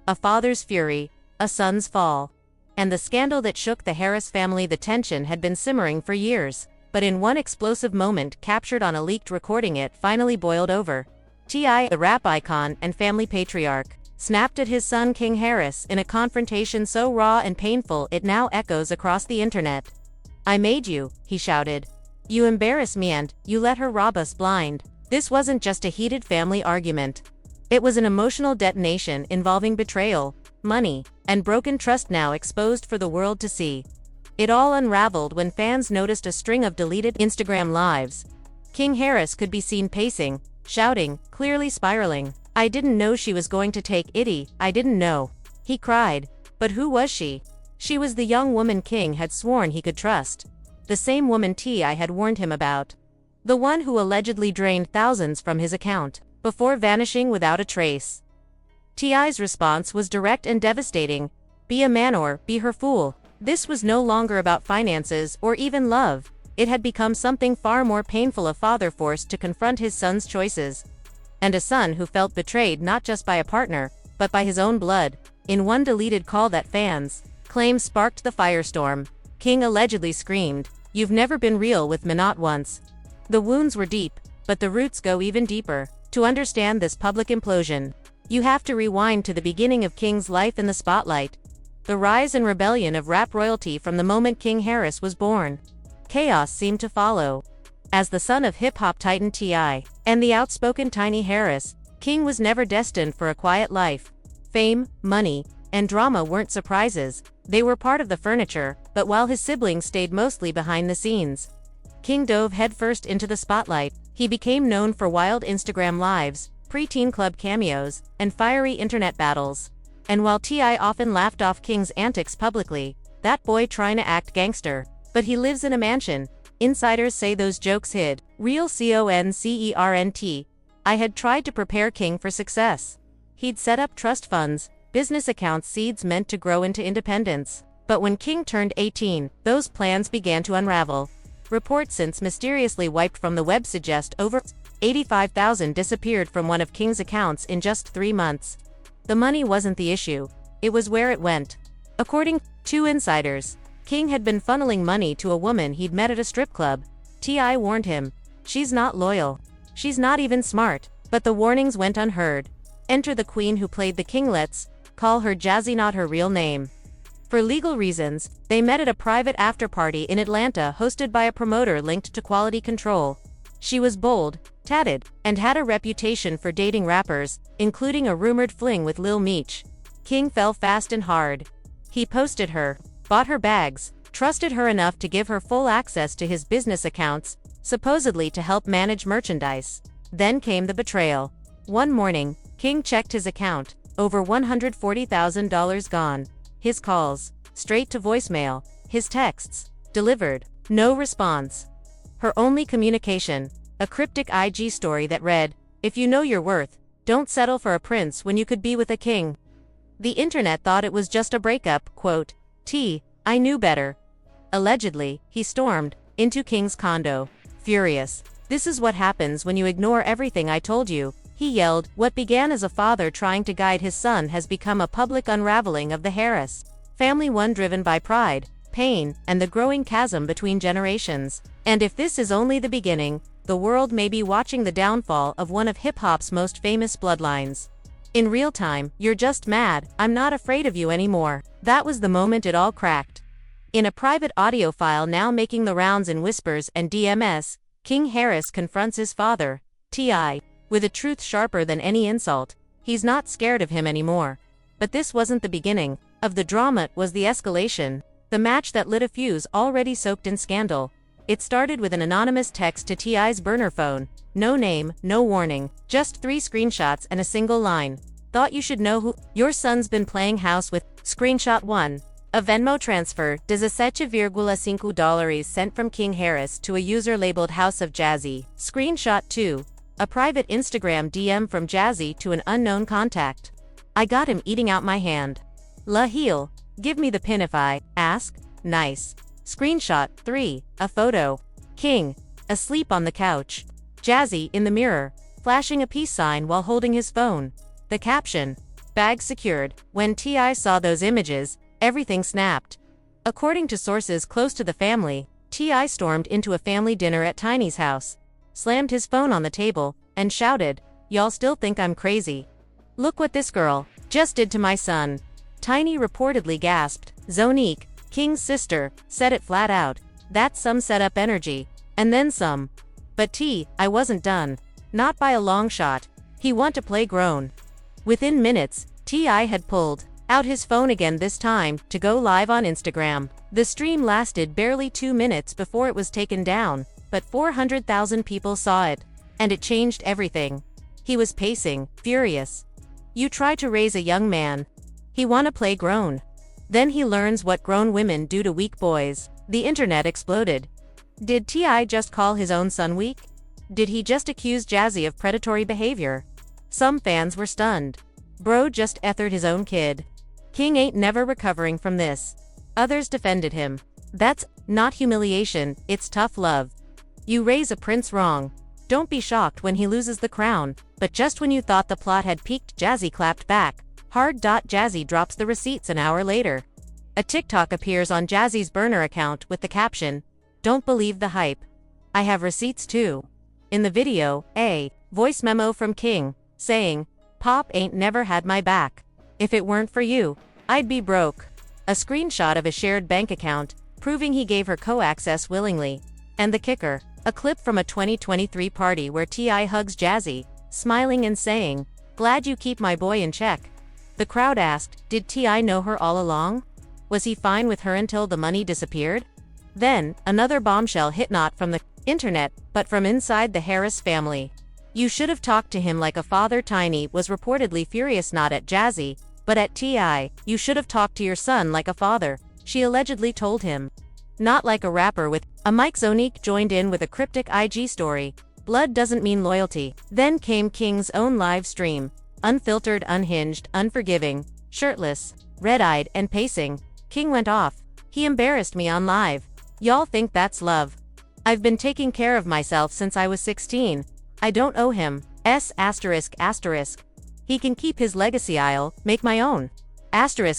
A father's fury, a son's fall. And the scandal that shook the Harris family. The tension had been simmering for years, but in one explosive moment captured on a leaked recording it finally boiled over. T.I., the rap icon and family patriarch, snapped at his son King Harris in a confrontation so raw and painful it now echoes across the internet. "I made you," he shouted. "You embarrass me and you let her rob us blind." This wasn't just a heated family argument. It was an emotional detonation involving betrayal, money, and broken trust now exposed for the world to see. It all unraveled when fans noticed a string of deleted Instagram lives. King Harris could be seen pacing, shouting, clearly spiraling. "I didn't know she was going to take Itty, I didn't know," he cried. But who was she? She was the young woman King had sworn he could trust. The same woman T.I. had warned him about. The one who allegedly drained thousands from his account, before vanishing without a trace. T.I.'s response was direct and devastating. Be a man or be her fool. This was no longer about finances or even love. It had become something far more painful, a father forced to confront his son's choices. And a son who felt betrayed not just by a partner, but by his own blood. In one deleted call that fans claim sparked the firestorm, King allegedly screamed, "You've never been real with me, not once." The wounds were deep, but the roots go even deeper. To understand this public implosion, you have to rewind to the beginning of King's life in the spotlight. The rise and rebellion of rap royalty from the moment King Harris was born. Chaos seemed to follow. As the son of hip-hop titan T.I. and the outspoken Tiny Harris, King was never destined for a quiet life. Fame, money, and drama weren't surprises. They were part of the furniture, but while his siblings stayed mostly behind the scenes, King dove headfirst into the spotlight. He became known for wild Instagram lives, pre-teen club cameos, and fiery internet battles. And while T.I. often laughed off King's antics publicly, that boy trying to act gangster. But he lives in a mansion. Insiders say those jokes hid real concernt. I had tried to prepare King for success. He'd set up trust funds, business accounts, seeds meant to grow into independence. But when King turned 18, those plans began to unravel. Reports since mysteriously wiped from the web suggest over 85,000 disappeared from one of King's accounts in just 3 months. The money wasn't the issue, it was where it went. According to insiders, King had been funneling money to a woman he'd met at a strip club. T.I. warned him, "She's not loyal. She's not even smart." But the warnings went unheard. Enter the queen who played the king. Let's call her Jazzy, not her real name. For legal reasons, they met at a private after-party in Atlanta hosted by a promoter linked to quality control. She was bold, tatted, and had a reputation for dating rappers, including a rumored fling with Lil Meech. King fell fast and hard. He posted her, bought her bags, trusted her enough to give her full access to his business accounts, supposedly to help manage merchandise. Then came the betrayal. One morning, King checked his account, over $140,000 gone. His calls, straight to voicemail. His texts, delivered, no response. Her only communication, a cryptic IG story that read, "If you know your worth, don't settle for a prince when you could be with a king." The internet thought it was just a breakup, quote, I knew better. Allegedly, he stormed into King's condo, furious. "This is what happens when you ignore everything I told you," he yelled. What began as a father trying to guide his son has become a public unraveling of the Harris family, one driven by pride, pain, and the growing chasm between generations. And if this is only the beginning, the world may be watching the downfall of one of hip-hop's most famous bloodlines. In real time, "You're just mad, I'm not afraid of you anymore." That was the moment it all cracked. In a private audio file now making the rounds in whispers and DMs, King Harris confronts his father, T.I., with a truth sharper than any insult. He's not scared of him anymore. But this wasn't the beginning of the drama, it was the escalation. The match that lit a fuse already soaked in scandal. It started with an anonymous text to T.I.'s burner phone. No name, no warning, just 3 screenshots and a single line. "Thought you should know who your son's been playing house with." Screenshot 1. A Venmo transfer, $17.5 sent from King Harris to a user labeled House of Jazzy. Screenshot 2. A private Instagram DM from Jazzy to an unknown contact. "I got him eating out my hand. La heel. Give me the pin if I ask. Nice." Screenshot 3. A photo. King, asleep on the couch. Jazzy in the mirror, flashing a peace sign while holding his phone. The caption, Bag secured. When T.I. saw those images, everything snapped. According to sources close to the family, T.I. stormed into a family dinner at Tiny's house, slammed his phone on the table, and shouted, "Y'all still think I'm crazy? Look what this girl just did to my son." Tiny reportedly gasped. Zonique, King's sister, said it flat out. "That's some setup energy. And then some." But T.I. wasn't done. Not by a long shot. He want to play grown. Within minutes, T.I. had pulled out his phone again, this time to go live on Instagram. The stream lasted barely 2 minutes before it was taken down, but 400,000 people saw it. And it changed everything. He was pacing, furious. You try to raise a young man. He wanna play grown. Then he learns what grown women do to weak boys. The internet exploded. Did T.I. just call his own son weak? Did he just accuse Jazzy of predatory behavior? Some fans were stunned. Bro just ethered his own kid. King ain't never recovering from this. Others defended him. That's not humiliation, it's tough love. You raise a prince wrong. Don't be shocked when he loses the crown, but just when you thought the plot had peaked, Jazzy clapped back. Hard. Jazzy drops the receipts an hour later. A TikTok appears on Jazzy's burner account with the caption, "Don't believe the hype. I have receipts too." In the video, a voice memo from King, saying, "Pop ain't never had my back. If it weren't for you, I'd be broke." A screenshot of a shared bank account, proving he gave her co-access willingly. And the kicker, a clip from a 2023 party where T.I. hugs Jazzy, smiling and saying, "Glad you keep my boy in check." The crowd asked, did T.I. know her all along? Was he fine with her until the money disappeared? Then, another bombshell hit, not from the internet, but from inside the Harris family. "You should have talked to him like a father." Tiny was reportedly furious not at Jazzy, but at T.I. "You should have talked to your son like a father," she allegedly told him. "Not like a rapper with a mic." Zonique joined in with a cryptic IG story. "Blood doesn't mean loyalty." Then came King's own live stream. Unfiltered, unhinged, unforgiving, shirtless, red-eyed, and pacing. King went off. "He embarrassed me on live. Y'all think that's love? I've been taking care of myself since I was 16. I don't owe him. ****. He can keep his legacy, I'll make my own.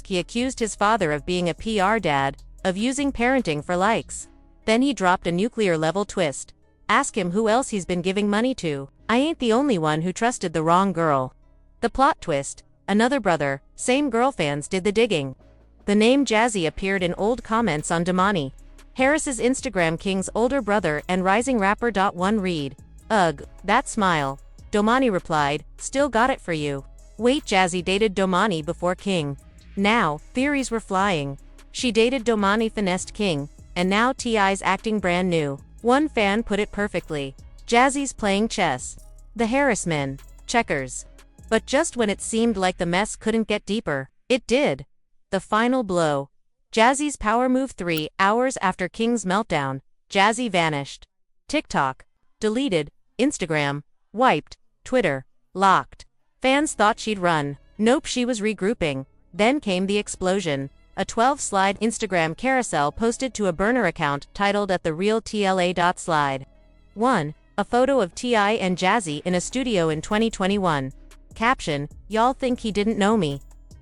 He accused his father of being a PR dad, of using parenting for likes. Then he dropped a nuclear-level twist. Ask him who else he's been giving money to. I ain't the only one who trusted the wrong girl." The plot twist, another brother, same girl. Fans did the digging. The name Jazzy appeared in old comments on Domani, Harris's Instagram. King's older brother and rising rapper. One read, "Ugh, that smile." Domani replied, "Still got it for you." Wait, Jazzy dated Domani before King. Now, theories were flying. She dated Domani, finessed King, and now T.I.'s acting brand new. One fan put it perfectly. Jazzy's playing chess. The Harris men, checkers. But just when it seemed like the mess couldn't get deeper, it did. The final blow. Jazzy's power move. 3 hours after King's meltdown, Jazzy vanished. TikTok, deleted. Instagram, wiped. Twitter, locked. Fans thought she'd run. Nope, she was regrouping. Then came the explosion. A 12-slide Instagram carousel posted to a burner account titled "At the Real TLA." Slide 1. A photo of T.I. and Jazzy in a studio in 2021. Caption, "Y'all think he didn't know me?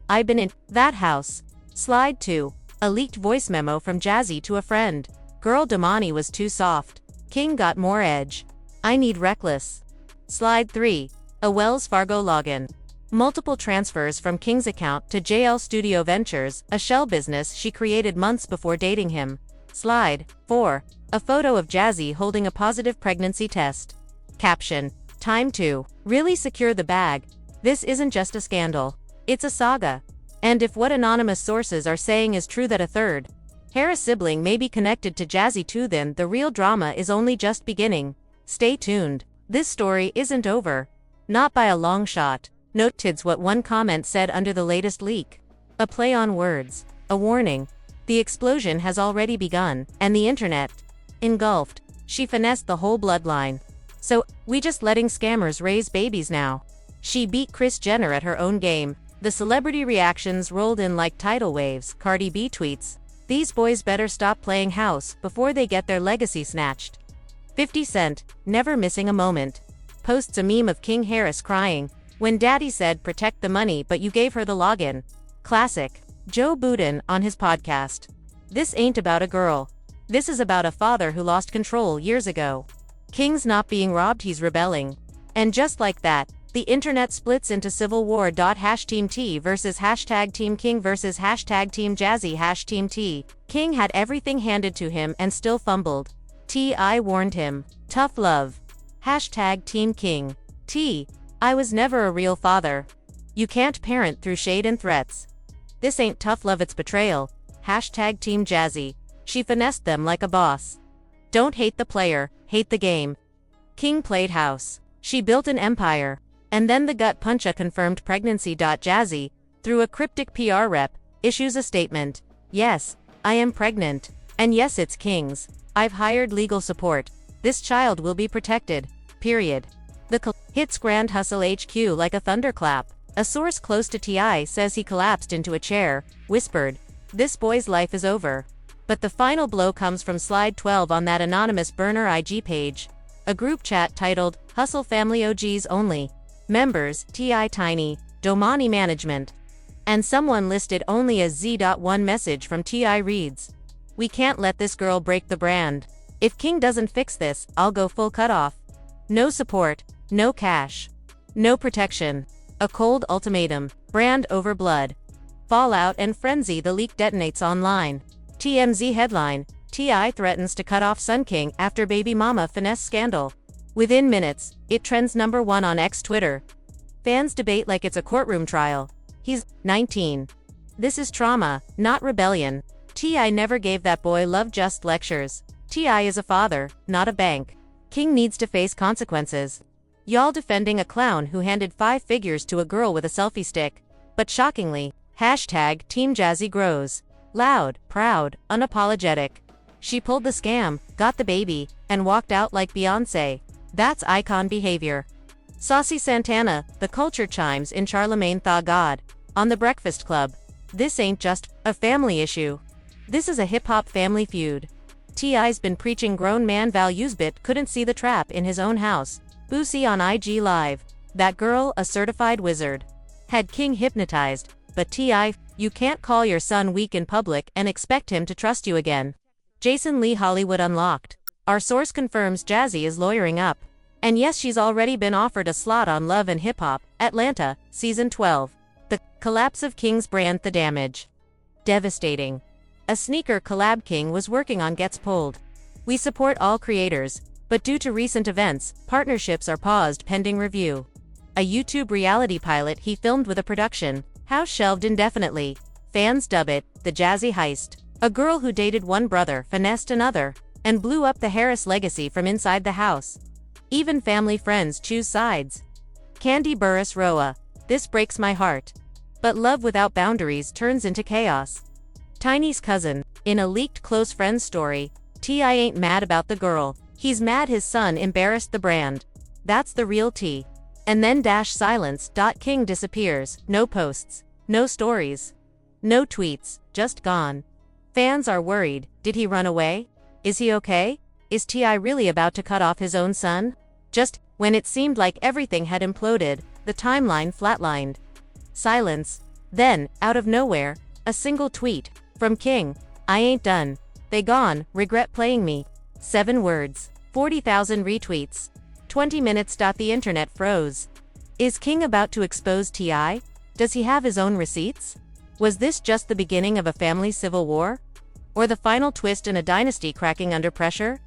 I've been in that house." Slide 2. A leaked voice memo from Jazzy to a friend. "Girl, Domani was too soft. King got more edge. I need reckless." Slide 3. A Wells Fargo login. Multiple transfers from King's account to JL Studio Ventures, a shell business she created months before dating him. Slide 4. A photo of Jazzy holding a positive pregnancy test. Caption, "Time to really secure the bag. This isn't just a scandal. It's a saga." And if what anonymous sources are saying is true, that a third Harris sibling may be connected to Jazzy too, then the real drama is only just beginning. Stay tuned. This story isn't over. Not by a long shot. Note tids what one comment said under the latest leak. A play on words. A warning. The explosion has already begun, and the internet engulfed. She finessed the whole bloodline. So, we just letting scammers raise babies now. She beat Kris Jenner at her own game. The celebrity reactions rolled in like tidal waves. Cardi B tweets, "These boys better stop playing house before they get their legacy snatched." 50 Cent, never missing a moment, posts a meme of King Harris crying. When daddy said protect the money but you gave her the login. Classic. Joe Budden on his podcast. This ain't about a girl. This is about a father who lost control years ago. King's not being robbed, he's rebelling. And just like that, the internet splits into civil war. Team T versus #Team King versus #Team Jazzy #Team T. King had everything handed to him and still fumbled. T.I. warned him. Tough love. #Team King. T. I was never a real father. You can't parent through shade and threats. This ain't tough love, it's betrayal. #Team Jazzy. She finessed them like a boss. Don't hate the player, hate the game. King played house. She built an empire. And then the gut punch, a confirmed pregnancy. Jazzy, through a cryptic PR rep, issues a statement. Yes, I am pregnant. And yes, it's King's. I've hired legal support. This child will be protected. Period. The hits Grand Hustle HQ like a thunderclap. A source close to T.I. says he collapsed into a chair, whispered, "This boy's life is over." But the final blow comes from slide 12 on that anonymous burner IG page. A group chat titled, Hustle Family OGs Only. Members, T.I. Tiny, Domani Management. And someone listed only a Z.1 message from T.I. reads, "We can't let this girl break the brand. If King doesn't fix this, I'll go full cutoff. No support, no cash, no protection. A cold ultimatum, brand over blood. Fallout and frenzy, the leak detonates online." TMZ headline, T.I. threatens to cut off Sun King after baby mama finesse scandal. Within minutes, it trends #1 on X Twitter. Fans debate like it's a courtroom trial. He's 19. This is trauma, not rebellion. T.I. never gave that boy love, just lectures. T.I. is a father, not a bank. King needs to face consequences. Y'all defending a clown who handed 5 figures to a girl with a selfie stick. But shockingly, #Team Jazzy grows. Loud, proud, unapologetic. She pulled the scam, got the baby, and walked out like Beyoncé. That's icon behavior. Saucy Santana, the culture chimes in Charlemagne Tha God. On The Breakfast Club. This ain't just a family issue. This is a hip-hop family feud. T.I.'s been preaching grown man values, but couldn't see the trap in his own house. Boosie on IG Live. That girl, a certified wizard. Had King hypnotized, but T.I., you can't call your son weak in public and expect him to trust you again. Jason Lee Hollywood Unlocked. Our source confirms Jazzy is lawyering up. And yes, she's already been offered a slot on Love and Hip Hop, Atlanta, Season 12. The collapse of King's brand, the damage. Devastating. A sneaker collab King was working on gets pulled. We support all creators, but due to recent events, partnerships are paused pending review. A YouTube reality pilot he filmed with a production house shelved indefinitely. Fans dub it the Jazzy Heist. A girl who dated one brother finessed another and blew up the Harris legacy from inside the house. Even family friends choose sides. Candy Burris Roa. This breaks my heart. But love without boundaries turns into chaos. Tiny's cousin. In a leaked close friends story, T.I. ain't mad about the girl. He's mad his son embarrassed the brand. That's the real tea. And then silence. King disappears. No posts. No stories. No tweets. Just gone. Fans are worried. Did he run away? Is he okay? Is T.I. really about to cut off his own son? Just when it seemed like everything had imploded, the timeline flatlined. Silence. Then, out of nowhere, a single tweet from King. "I ain't done. They gone, regret playing me." 7 words. 40,000 retweets. 20 minutes. The internet froze. Is King about to expose T.I.? Does he have his own receipts? Was this just the beginning of a family civil war? Or the final twist in a dynasty cracking under pressure?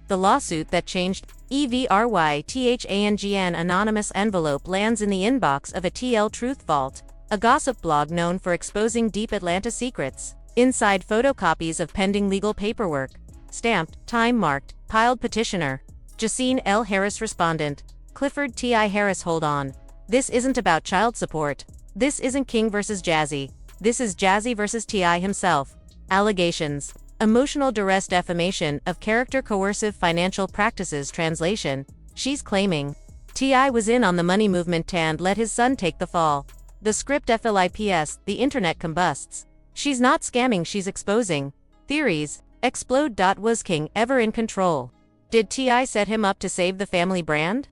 The lawsuit that changed EVRYTHANGN anonymous envelope lands in the inbox of a TL Truth Vault, a gossip blog known for exposing deep Atlanta secrets. Inside photocopies of pending legal paperwork. Stamped, time-marked, piled petitioner. Jacine L. Harris respondent. Clifford T.I. Harris. Hold on. This isn't about child support. This isn't King versus Jazzy. This is Jazzy versus T.I. himself. Allegations. Emotional duress, defamation of character, coercive financial practices. Translation. She's claiming T.I. was in on the money movement and let his son take the fall. The script FLIPS, the internet combusts. She's not scamming, she's exposing. Theories. Explode. Was King ever in control? Did T.I. set him up to save the family brand?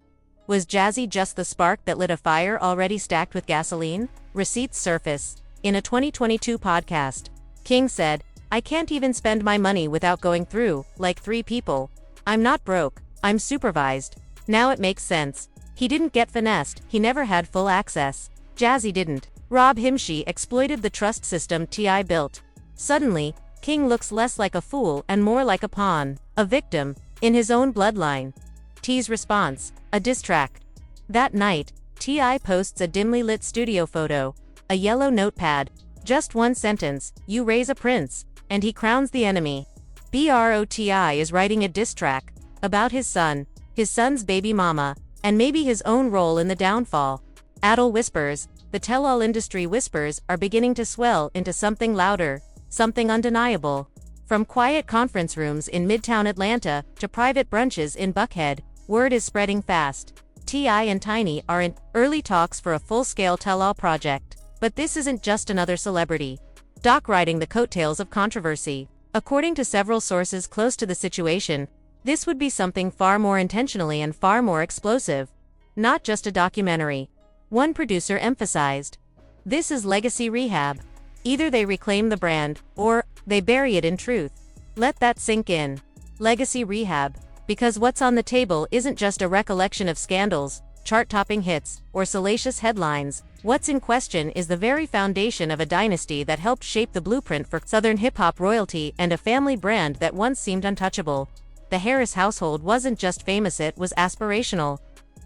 Was Jazzy just the spark that lit a fire already stacked with gasoline? Receipts surface. In a 2022 podcast, King said, "I can't even spend my money without going through, like 3 people. I'm not broke, I'm supervised." Now it makes sense. He didn't get finessed, he never had full access. Jazzy didn't. Rob Himshi exploited the trust system T.I. built. Suddenly, King looks less like a fool and more like a pawn, a victim, in his own bloodline. T's response, a diss track. That night, T.I. posts a dimly lit studio photo, a yellow notepad, just one sentence, "You raise a prince," and he crowns the enemy. T.I. is writing a diss track about his son's baby mama, and maybe his own role in the downfall. Adult whispers, the tell-all industry whispers, are beginning to swell into something louder, something undeniable. From quiet conference rooms in Midtown Atlanta to private brunches in Buckhead, word is spreading fast. T.I. and Tiny are in early talks for a full-scale tell-all project. But this isn't just another celebrity doc riding the coattails of controversy. According to several sources close to the situation, this would be something far more intentionally and far more explosive. Not just a documentary. One producer emphasized, "This is legacy rehab. Either they reclaim the brand, or they bury it in truth." Let that sink in. Legacy rehab. Because what's on the table isn't just a recollection of scandals, chart-topping hits, or salacious headlines. What's in question is the very foundation of a dynasty that helped shape the blueprint for Southern hip-hop royalty and a family brand that once seemed untouchable. The Harris household wasn't just famous, it was aspirational.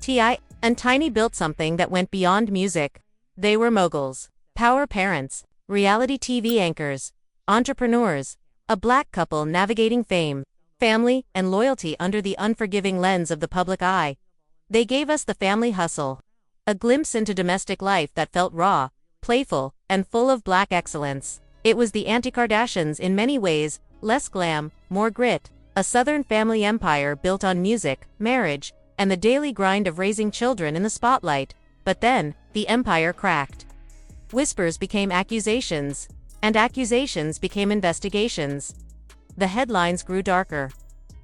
T.I. and Tiny built something that went beyond music. They were moguls, power parents, reality TV anchors, entrepreneurs, a black couple navigating fame, family, and loyalty under the unforgiving lens of the public eye. They gave us the family hustle. A glimpse into domestic life that felt raw, playful, and full of black excellence. It was the anti-Kardashians in many ways, less glam, more grit. A Southern family empire built on music, marriage, and the daily grind of raising children in the spotlight. But then, the empire cracked. Whispers became accusations, and accusations became investigations. The headlines grew darker.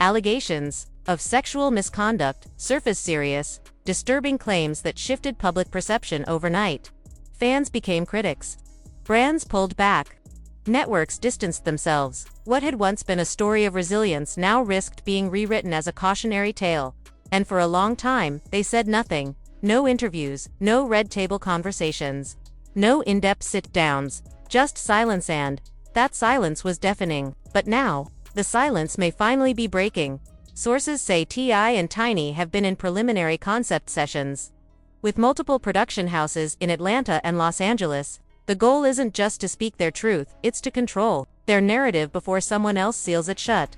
Allegations of sexual misconduct surfaced, serious, disturbing claims that shifted public perception overnight. Fans became critics. Brands pulled back. Networks distanced themselves. What had once been a story of resilience now risked being rewritten as a cautionary tale. And for a long time, they said nothing. No interviews, no red table conversations, no in-depth sit-downs, just silence, and that silence was deafening. But now, the silence may finally be breaking. Sources say T.I. and Tiny have been in preliminary concept sessions with multiple production houses in Atlanta and Los Angeles. The goal isn't just to speak their truth, it's to control their narrative before someone else seals it shut.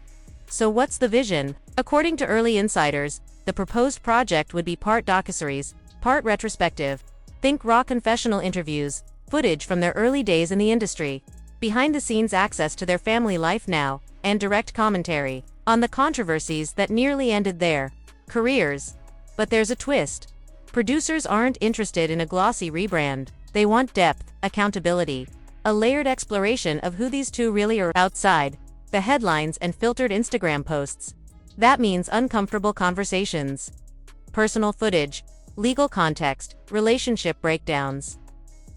So what's the vision? According to early insiders, the proposed project would be part docuseries, part retrospective. Think raw confessional interviews, footage from their early days in the industry, behind-the-scenes access to their family life now, and direct commentary on the controversies that nearly ended their careers. But there's a twist. Producers aren't interested in a glossy rebrand. They want depth, accountability, a layered exploration of who these two really are outside the headlines and filtered Instagram posts. That means uncomfortable conversations, personal footage, legal context, relationship breakdowns,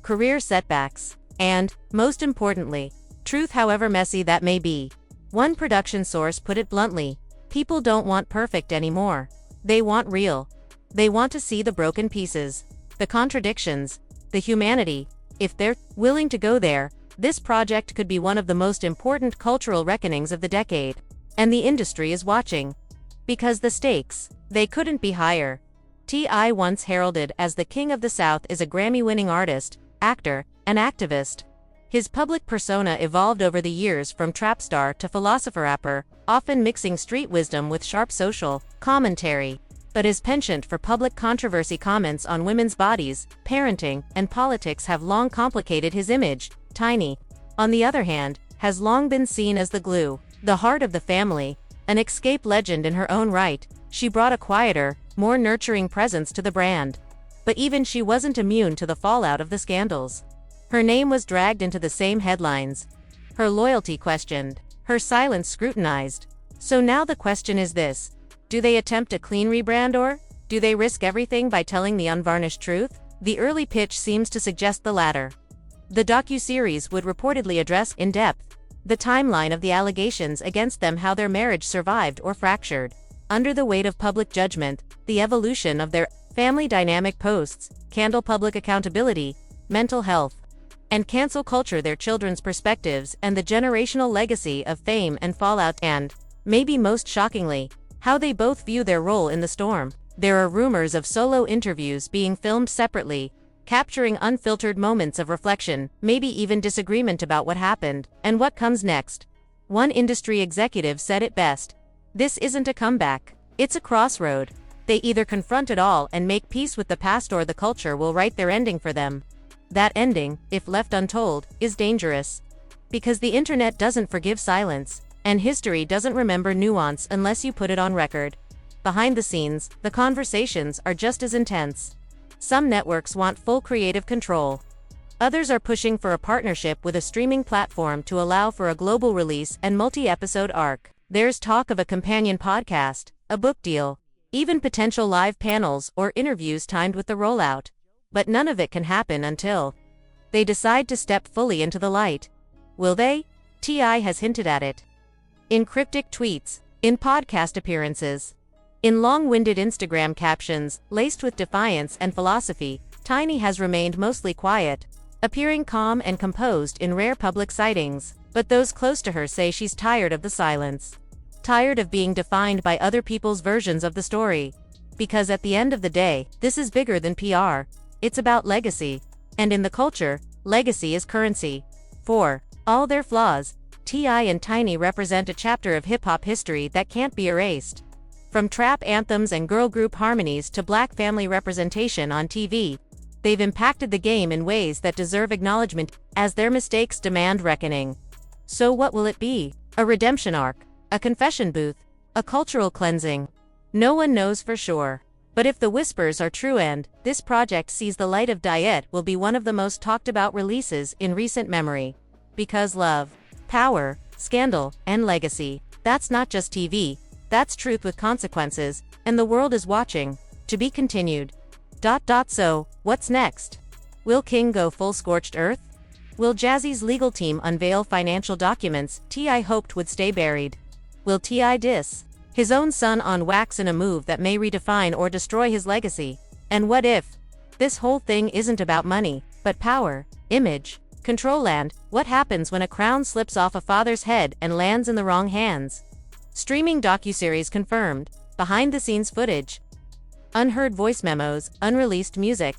career setbacks, and, most importantly, truth, however messy that may be. One production source put it bluntly, people don't want perfect anymore. They want real. They want to see the broken pieces, the contradictions, the humanity. If they're willing to go there, this project could be one of the most important cultural reckonings of the decade. And the industry is watching. Because the stakes, they couldn't be higher. T.I. once heralded as the King of the South is a Grammy-winning artist, actor, and activist. His public persona evolved over the years from trap star to philosopher-rapper, often mixing street wisdom with sharp social commentary. But his penchant for public controversy, comments on women's bodies, parenting, and politics have long complicated his image. Tiny, on the other hand, has long been seen as the glue, the heart of the family, an escape legend in her own right. She brought a quieter, more nurturing presence to the brand. But even she wasn't immune to the fallout of the scandals. Her name was dragged into the same headlines, her loyalty questioned, her silence scrutinized. So now the question is this: do they attempt a clean rebrand, or Do they risk everything by telling the unvarnished truth? The early pitch seems to suggest the latter. The docuseries would reportedly address, in depth, the timeline of the allegations against them, how their marriage survived or fractured under the weight of public judgment, the evolution of their family dynamic, posts, candle public accountability, mental health, and cancel culture, their children's perspectives, and the generational legacy of fame and fallout, and, maybe most shockingly, how they both view their role in the storm. There are rumors of solo interviews being filmed separately, capturing unfiltered moments of reflection, maybe even disagreement about what happened and what comes next. One industry executive said it best: "This isn't a comeback. It's a crossroad. They either confront it all and make peace with the past, or the culture will write their ending for them." That ending, if left untold, is dangerous. Because the internet doesn't forgive silence, and history doesn't remember nuance unless you put it on record. Behind the scenes, the conversations are just as intense. Some networks want full creative control. Others are pushing for a partnership with a streaming platform to allow for a global release and multi-episode arc. There's talk of a companion podcast, a book deal, even potential live panels or interviews timed with the rollout. But none of it can happen until they decide to step fully into the light. Will they? T.I. has hinted at it. In cryptic tweets, in podcast appearances, in long-winded Instagram captions, laced with defiance and philosophy, Tiny has remained mostly quiet, appearing calm and composed in rare public sightings. But those close to her say she's tired of the silence. Tired of being defined by other people's versions of the story. Because at the end of the day, this is bigger than PR. It's about legacy. And in the culture, legacy is currency. For all their flaws, T.I. and Tiny represent a chapter of hip-hop history that can't be erased. From trap anthems and girl group harmonies to black family representation on TV, they've impacted the game in ways that deserve acknowledgement, as their mistakes demand reckoning. So what will it be? A redemption arc? A confession booth? A cultural cleansing? No one knows for sure. But if the whispers are true and this project sees the light of day, it will be one of the most talked about releases in recent memory. Because love, power, scandal, and legacy, that's not just TV, that's truth with consequences, and the world is watching. To be continued. So, what's next? Will King go full scorched earth? Will Jazzy's legal team unveil financial documents T.I. hoped would stay buried? Will T.I. diss his own son on wax in a move that may redefine or destroy his legacy? And what if this whole thing isn't about money, but power, image, control, and what happens when a crown slips off a father's head and lands in the wrong hands? Streaming docuseries confirmed, behind-the-scenes footage, unheard voice memos, unreleased music,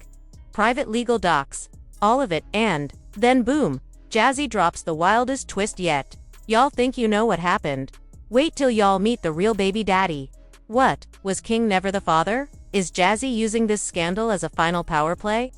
private legal docs, all of it, and then boom, Jazzy drops the wildest twist yet. Y'all think you know what happened? Wait till y'all meet the real baby daddy. What, was King never the father? Is Jazzy using this scandal as a final power play?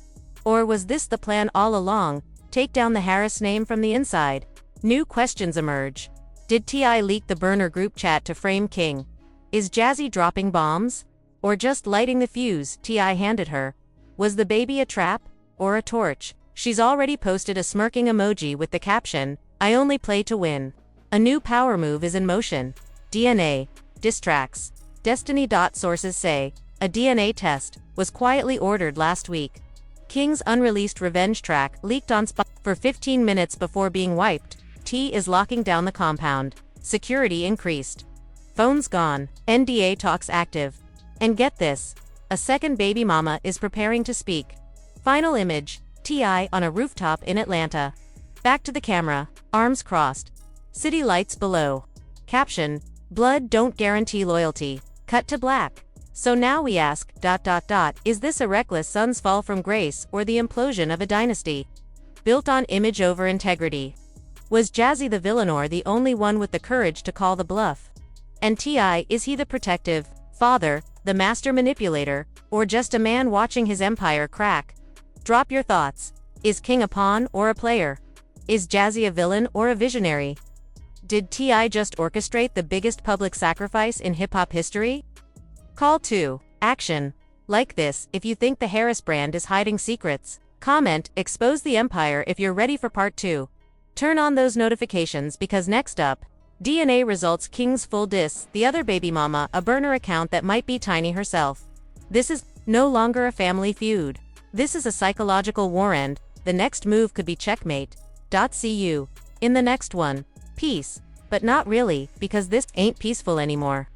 Or was this the plan all along, take down the Harris name from the inside? New questions emerge. Did T.I. leak the burner group chat to frame King? Is Jazzy dropping bombs? Or just lighting the fuse T.I. handed her? Was the baby a trap? Or a torch? She's already posted a smirking emoji with the caption, "I only play to win." A new power move is in motion. DNA, diss tracks. Destiny. Sources say a DNA test was quietly ordered last week. King's unreleased revenge track leaked on spot for 15 minutes before being wiped. T is locking down the compound. Security increased. Phones gone. NDA talks active. And get this, a second baby mama is preparing to speak. Final image, T.I. on a rooftop in Atlanta. Back to the camera, arms crossed. City lights below. Caption, "Blood don't guarantee loyalty." Cut to black. So now we ask, is this a reckless son's fall from grace or the implosion of a dynasty built on image over integrity? Was Jazzy the villain or the only one with the courage to call the bluff? And T.I., is he the protective father, the master manipulator, or just a man watching his empire crack? Drop your thoughts. Is King a pawn or a player? Is Jazzy a villain or a visionary? Did T.I. just orchestrate the biggest public sacrifice in hip-hop history? Call to action. Like this if you think the Harris brand is hiding secrets. Comment, expose the empire if you're ready for part 2. Turn on those notifications because next up, DNA results King's full diss, the other baby mama, a burner account that might be Tiny herself. This is no longer a family feud. This is a psychological war, and the next move could be checkmate. See you in the next one. Peace. But not really, because this ain't peaceful anymore.